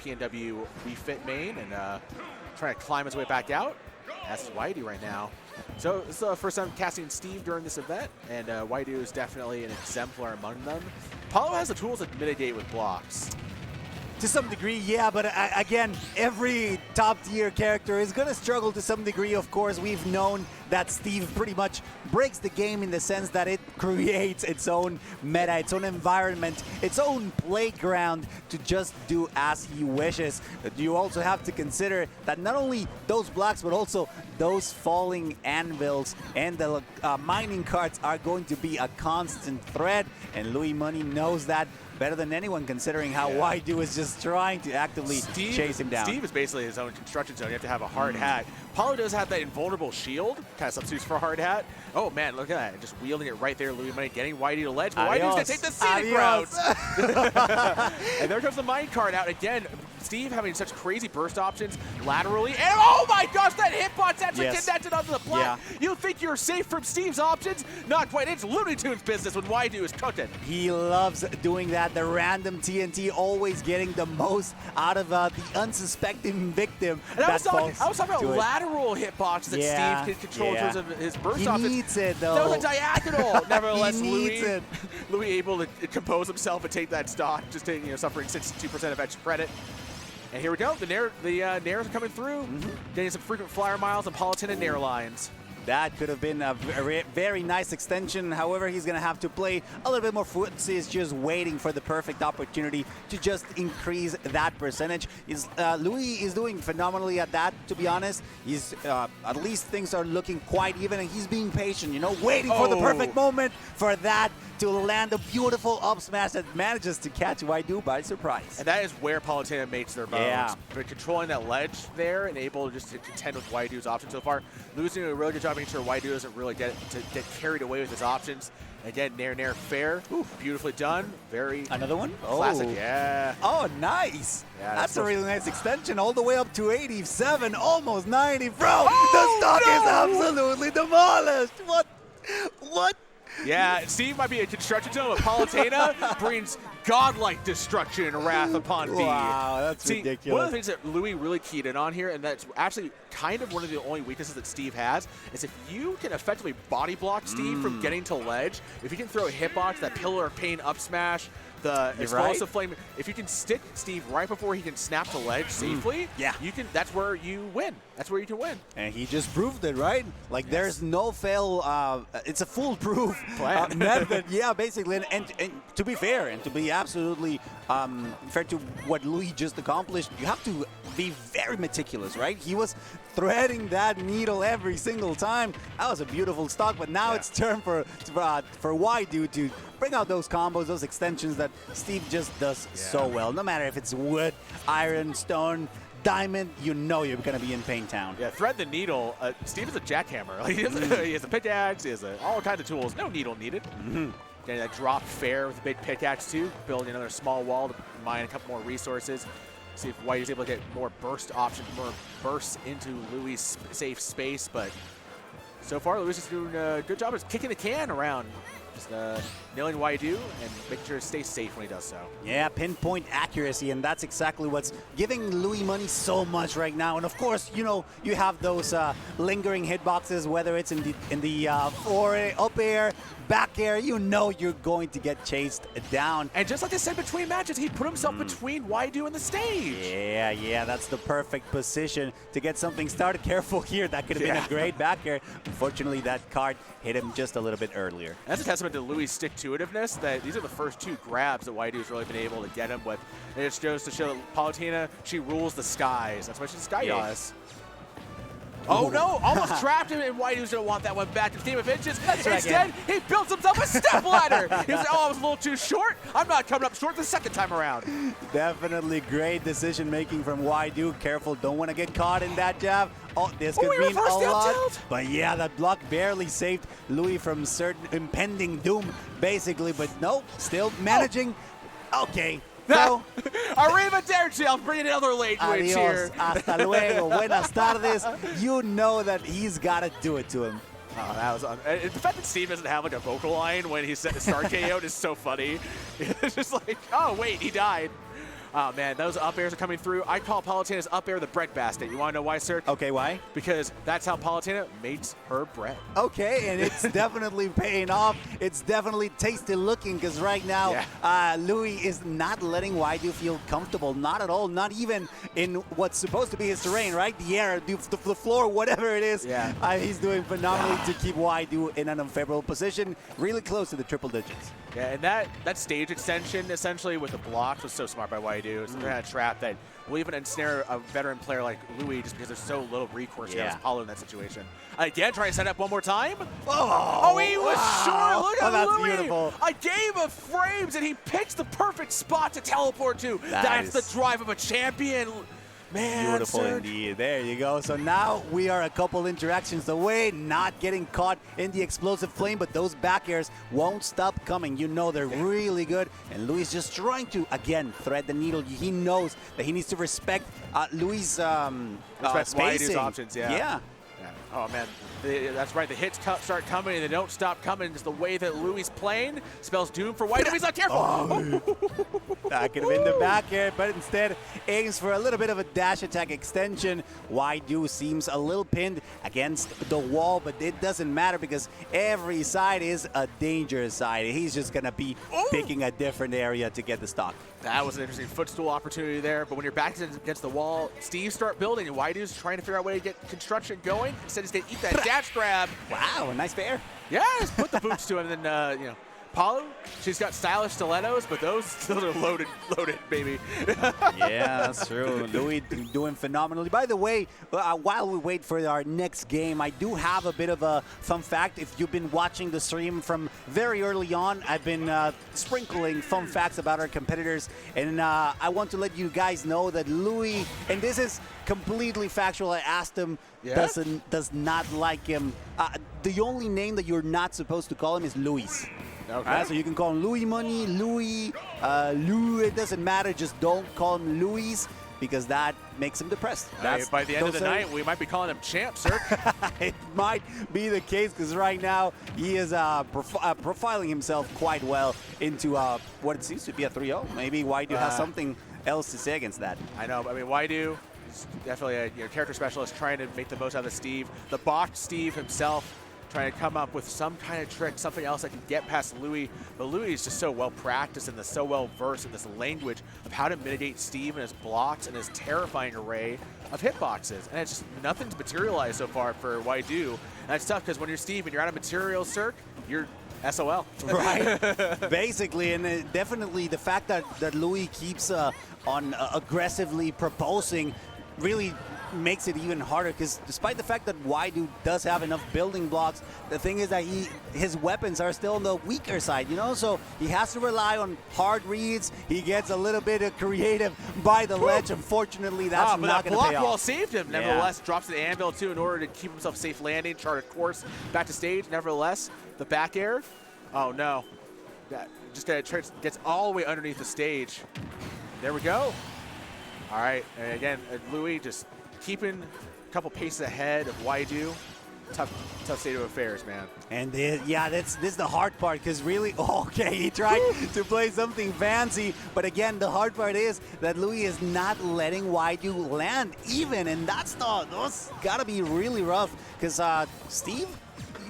PNW Wii Fit main and trying to climb his way back out. That's WhyDo right now. So this is the first time casting Steve during this event, and WhyDo is definitely an exemplar among them. Paulo has the tools to mitigate with blocks. To some degree, yeah, but again, every top-tier character is going to struggle to some degree, of course. We've known that Steve pretty much breaks the game in the sense that it creates its own meta, its own environment, its own playground to just do as he wishes. But you also have to consider that not only those blocks, but also those falling anvils and the mining carts are going to be a constant threat, and Louis Money knows that better than anyone, considering how WhyDo is just trying to actively chase him down. Steve is basically his own construction zone. You have to have a hard hat. Paulo does have that invulnerable shield, kind of substitutes for a hard hat. Oh man, look at that. Just wielding it right there, Louis Money getting WhyDo to ledge, but WhyDo's going to take the scenic route. And there comes the mine cart out again. Steve having such crazy burst options laterally, and oh my gosh, that hitbox actually connected onto the plat. You think you're safe from Steve's options? Not quite. It's Looney Tunes business when WhyDo is cooking. He loves doing that. The random TNT always getting the most out of the unsuspecting victim. And I was talking about lateral hitboxes that Steve can control in terms of his burst options. He needs it though. That was a diagonal. Nevertheless, he needs it. Louis able to compose himself and take that stock, just taking, suffering 62% of extra credit. And here we go. The Nairs are coming through, getting some frequent flyer miles and Palutena Nair lines. That could have been a very nice extension. However, he's going to have to play a little bit more footsie. He's just waiting for the perfect opportunity to just increase that percentage. Louis is doing phenomenally at that, to be honest. He's at least things are looking quite even, and he's being patient, waiting for the perfect moment for that to land a beautiful up smash that manages to catch WhyDo by surprise. And that is where Palutena makes their bones. But controlling that ledge there and able just to contend with WhyDo's options so far. Louis doing a really good job making sure WhyDo doesn't really get carried away with his options. Again, Nair fair. Ooh, beautifully done. Another one? Classic, Oh, nice. Yeah, that's a really nice extension, all the way up to 87, almost 90. Bro, the stock is absolutely demolished. What? Yeah, Steve might be a construction zone, but Palutena brings godlike destruction and wrath upon B. Wow, that's ridiculous. One of the things that Louis really keyed in on here, and that's actually kind of one of the only weaknesses that Steve has, is if you can effectively body block Steve from getting to ledge, if you can throw a hitbox, that Pillar of Pain up smash, the explosive flame, if you can stick Steve right before he can snap to ledge safely, that's where you win. That's where you can win. And he just proved it, right? Like there's no fail, it's a foolproof method. Yeah, basically. And to be fair, and to be absolutely fair to what Louis just accomplished, you have to be very meticulous, right? He was threading that needle every single time. That was a beautiful stock, but now it's turn for WhyDo to bring out those combos, those extensions that Steve just does so well. No matter if it's wood, iron, stone, diamond, you're going to be in Pain Town. Yeah, thread the needle. Steve is a jackhammer. Like, he has a pickaxe, he has all kinds of tools. No needle needed. Getting that drop fair with a big pickaxe too, building another small wall to mine a couple more resources. See if WhyDo is able to get more burst options, more bursts into Louis' safe space, but so far Louis is doing a good job of kicking the can around. Just nailing WhyDo and making sure to stay safe when he does so. Yeah, pinpoint accuracy, and that's exactly what's giving Louis Money so much right now. And of course, you have those lingering hitboxes, whether it's in the up air, back air, you're going to get chased down. And just like I said, between matches, he put himself between WhyDo and the stage. Yeah, that's the perfect position to get something started. Careful here, that could have been a great back air. Unfortunately, that card hit him just a little bit earlier. That's a testament to Louis' stick-to-itiveness, that these are the first two grabs that WhyDo's really been able to get him with. And it just goes to show that Palutena, she rules the skies. That's why she's Sky Goddess. Oh no, almost trapped him, and WhyDo's gonna want that one back to Team of Inches. Instead, he builds himself a step ladder. He was like, I was a little too short. I'm not coming up short the second time around. Definitely great decision making from WhyDo. Careful, don't want to get caught in that jab. Oh, this could mean a lot. But yeah, that block barely saved Louis from certain impending doom, basically. But no, still managing. Okay. So, arrivederci, I'll bring another late witch here. Hasta luego, buenas tardes. You know that he's got to do it to him. Oh, that was the fact that Steve doesn't have like a vocal line when he set the start KO is so funny. It's just like, oh wait, he died. Oh, man, those up airs are coming through. I call Palutena's up air the bread basket. You want to know why, sir? Okay, why? Because that's how Palutena makes her bread. Okay, and it's definitely paying off. It's definitely tasty looking because right now, Louis is not letting WhyDo feel comfortable. Not at all. Not even in what's supposed to be his terrain, right? The air, the floor, whatever it is. Yeah. He's doing phenomenally to keep WhyDo in an unfavorable position, really close to the triple digits. Yeah, and that stage extension, essentially, with the blocks was so smart by WhyDo. It's the kind of trap that will even ensnare a veteran player like Louis just because there's so little recourse against Palu in that situation. Again, trying to set up one more time. Oh, he was short. Look at that's Louis. beautiful. A game of frames, and he picks the perfect spot to teleport to. That's the drive of a champion. Man, beautiful indeed. There you go. So now we are a couple interactions away, not getting caught in the explosive flame, but those back airs won't stop coming. You know they're really good, and Louis just trying to, again, thread the needle. He knows that he needs to respect Louis' spacing. WhyDo's options, Yeah. Oh, man. That's right. The hits start coming, and they don't stop coming. It's the way that Louis playing spells doom for WhyDo. He's not careful. That could have been the back air, but instead aims for a little bit of a dash attack extension. WhyDo seems a little pinned against the wall, but it doesn't matter because every side is a dangerous side. He's just going to be picking a different area to get the stock. That was an interesting footstool opportunity there, but when your back is against the wall, Steve start building, and WhyDo's trying to figure out a way to get construction going. Instead, he's going to eat that dash grab. Wow, a nice fair. Yeah, just put the boots to him, and then, you know, Palu, she's got stylish stilettos, but those still are loaded, baby. Yeah, that's true. Louis doing phenomenally. By the way, while we wait for our next game, I do have a bit of a fun fact. If you've been watching the stream from very early on, I've been sprinkling fun facts about our competitors, and I want to let you guys know that Louis, and this is completely factual, I asked him, does not like him. The only name that you're not supposed to call him is Louis. Okay. So you can call him Louis Money, Louis, it doesn't matter. Just don't call him Louis because that makes him depressed. By the end of the night, we might be calling him Champ, sir. It might be the case because right now he is profiling himself quite well into what it seems to be a 3-0. Maybe WhyDo has something else to say against that. I know. I mean, WhyDo is definitely a character specialist trying to make the most out of Steve. The botched Steve himself trying to come up with some kind of trick, something else that can get past Louis. But Louis is just so well practiced and so well versed in this language of how to mitigate Steve and his blocks and his terrifying array of hitboxes. And it's just nothing's materialized so far for WhyDo. And that's tough because when you're Steve and you're out of materials, Cirque, you're SOL. Right. Basically, and definitely the fact that Louis keeps on aggressively proposing really makes it even harder because despite the fact that WhyDo does have enough building blocks, the thing is that his weapons are still on the weaker side, you know, so he has to rely on hard reads. He gets a little bit of creative by the ledge. Unfortunately, that's not going to pay off. Block wall saved him. Nevertheless, drops to the anvil too in order to keep himself safe landing, chart a course back to stage. Nevertheless, the back air, oh no, that just gets all the way underneath the stage. There we go. All right, and again, Louis just keeping a couple paces ahead of WhyDo. Tough state of affairs, man. And this is the hard part because really, he tried to play something fancy, but again, the hard part is that Louis is not letting WhyDo land even, and that's gotta be really rough because Steve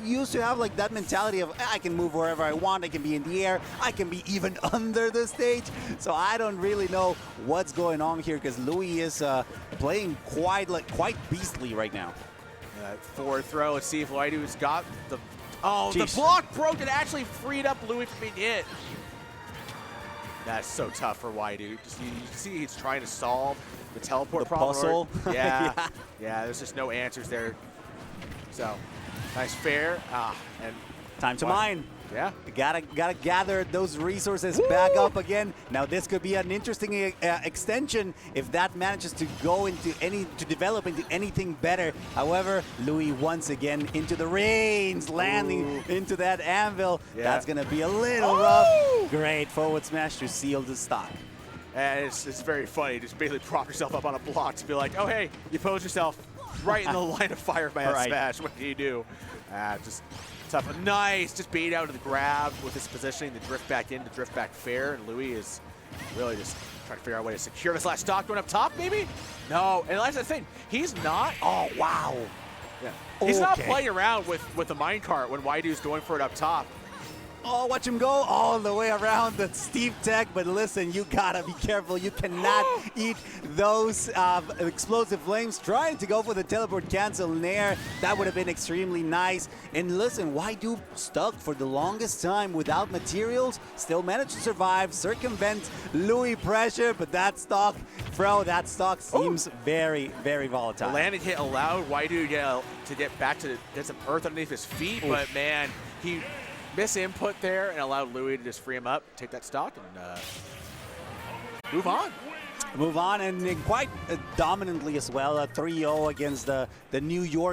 used to have like that mentality of I can move wherever I want, I can be in the air, I can be even under the stage. So I don't really know what's going on here because Louis is playing quite beastly right now. Forward throw. Let's see if WhyDo's got the. Oh, the block broke and actually freed up Louis from being hit. That's so tough for WhyDo. You see he's trying to solve the teleport problem. Puzzle. Yeah. There's just no answers there. So. Nice fair, and time to mine. Yeah, gotta gather those resources back up again. Now this could be an interesting extension if that manages to develop into anything better. However, Louis once again into the reins, landing into that anvil. Yeah. That's gonna be a little rough. Great forward smash to seal the stock. And it's very funny. Just basically prop yourself up on a block to be like, oh hey, you pose yourself right in the line of fire of my smash. What do you do? Just tough. Nice. Just bait out of the grab with his positioning, the drift back in, the drift back fair. And Louis is really just Trying to figure out a way to secure this last stock going up top, maybe? No, and that's the thing. He's not. Oh, wow. Yeah. He's not playing around with the minecart when WhyDo's going for it up top. Oh, watch him go all the way around the steep tech, but listen, you gotta be careful. You cannot eat those explosive flames. Trying to go for the teleport cancel nair, that would have been extremely nice. And listen, WhyDo stuck for the longest time without materials, still managed to survive, circumvent Louis pressure, but that stock, that stock seems very, very volatile. The landing hit allowed WhyDo to get back to get some earth underneath his feet, but man, he misinput there and allowed Louis to just free him up, take that stock, and move on. Move on, and quite dominantly as well, 3-0 against the New York